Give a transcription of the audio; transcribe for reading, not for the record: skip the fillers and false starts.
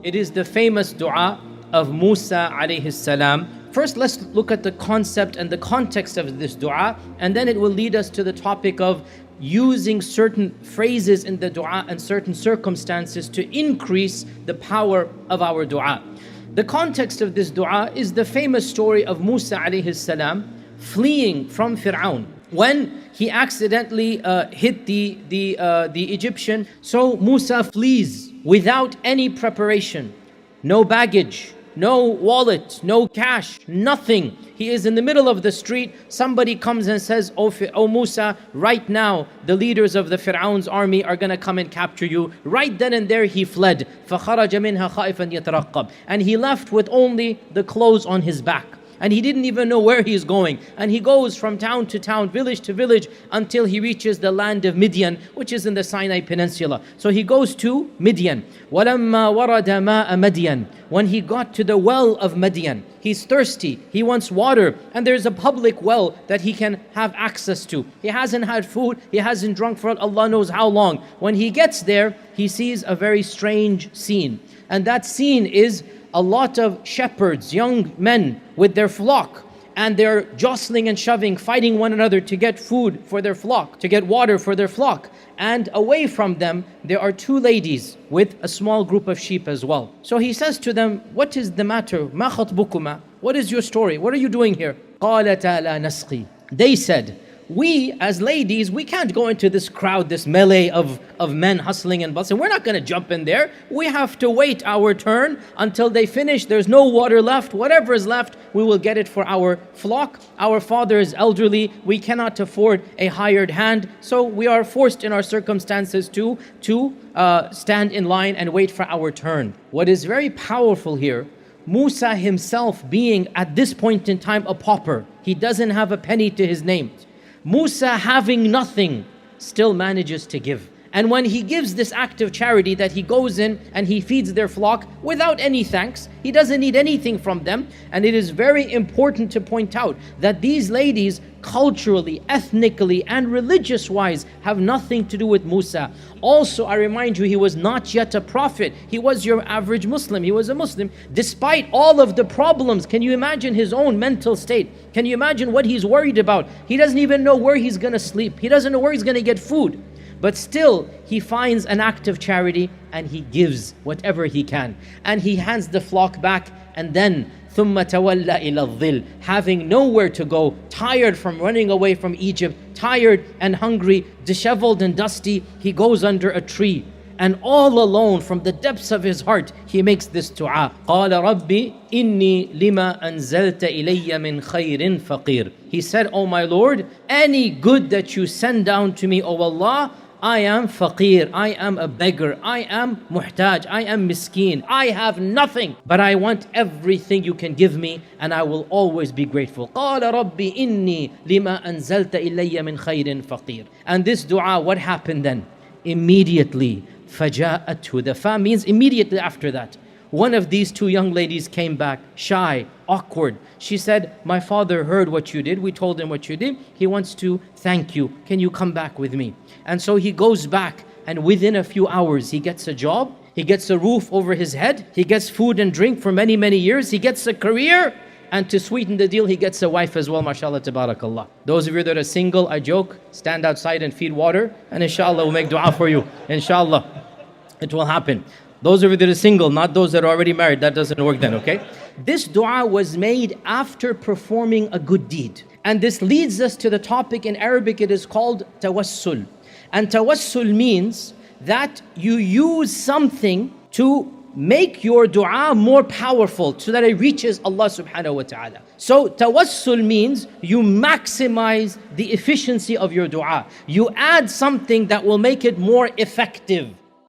It is the famous dua of Musa alayhi salam. First, let's look at the concept and the context of this dua, and then it will lead us to the topic of using certain phrases in the dua and certain circumstances to increase the power of our dua. The context of this dua is the famous story of Musa alayhi salam fleeing from Fir'aun when he accidentally hit the Egyptian. So Musa flees without any preparation, no baggage, no wallet, no cash, nothing. He is in the middle of the street. Somebody comes and says, "Oh Musa, right now the leaders of the Fir'aun's army are going to come and capture you." Right then and there he fled. فَخَرَجَ مِنْهَا خَائِفًا يَتَرَقَّبُ. And he left with only the clothes on his back. And he didn't even know where he's going. And he goes from town to town, village to village, until he reaches the land of Midian, which is in the Sinai Peninsula. So he goes to Midian. وَلَمَّا وَرَدَ مَاءَ مَدْيَنَ. When he got to the well of Midian, he's thirsty, he wants water, and there's a public well that he can have access to. He hasn't had food, he hasn't drunk for Allah knows how long. When he gets there, he sees a very strange scene. And that scene is a lot of shepherds, young men with their flock, and they're jostling and shoving, fighting one another to get food for their flock, to get water for their flock. And away from them, there are two ladies with a small group of sheep as well. So he says to them, "What is the matter? ما خطبكما? What is your story? What are you doing here?" قالتا لا نسقي. They said, "We as ladies, we can't go into this crowd, this melee of men hustling and bustling. We're not going to jump in there. We have to wait our turn until they finish. There's no water left. Whatever is left, we will get it for our flock. Our father is elderly. We cannot afford a hired hand. So we are forced in our circumstances to stand in line and wait for our turn." What is very powerful here, Musa himself being at this point in time a pauper. He doesn't have a penny to his name. Musa, having nothing, still manages to give. And when he gives this act of charity, that he goes in and he feeds their flock without any thanks, he doesn't need anything from them. And it is very important to point out that these ladies, culturally, ethnically, and religious-wise, have nothing to do with Musa. Also, I remind you, he was not yet a prophet. He was your average Muslim. He was a Muslim. Despite all of the problems, can you imagine his own mental state? Can you imagine what he's worried about? He doesn't even know where he's going to sleep. He doesn't know where he's going to get food. But still, he finds an act of charity and he gives whatever he can. And he hands the flock back, and then ثُمَّ تَوَلَّ إِلَى الظِّلِّ. Having nowhere to go, tired from running away from Egypt, tired and hungry, disheveled and dusty, he goes under a tree. And all alone, from the depths of his heart, he makes this dua. قَالَ رَبِّ إِنِّي لِمَا أَنزَلْتَ إِلَيَّ مِنْ خَيْرٍ فَقِيرٌ. He said, "Oh my Lord, any good that you send down to me, O Allah, I am faqir, I am a beggar, I am muhtaj, I am miskin, I have nothing, but I want everything you can give me, and I will always be grateful." قَالَ رَبِّ إِنِّي لِمَا أَنزَلْتَ إِلَيَّ مِنْ خَيْرٍ فَقِيرٌ. And this dua, what happened then? Immediately, فَجَاءَتْهُ. The fa means immediately after that. One of these two young ladies came back, shy, awkward. She said, "My father heard what you did. We told him what you did. He wants to thank you. Can you come back with me?" And so he goes back, and within a few hours, he gets a job. He gets a roof over his head. He gets food and drink for many, many years. He gets a career. And to sweeten the deal, he gets a wife as well, mashallah, tabarakallah. Those of you that are single, I joke, stand outside and feed water, and inshallah we'll make dua for you. Inshallah, it will happen. Those of you that are single, not those that are already married, that doesn't work then, okay? This dua was made after performing a good deed. And this leads us to the topic in Arabic. It is called tawassul. And tawassul means that you use something to make your dua more powerful so that it reaches Allah subhanahu wa ta'ala. So tawassul means you maximize the efficiency of your dua. You add something that will make it more effective.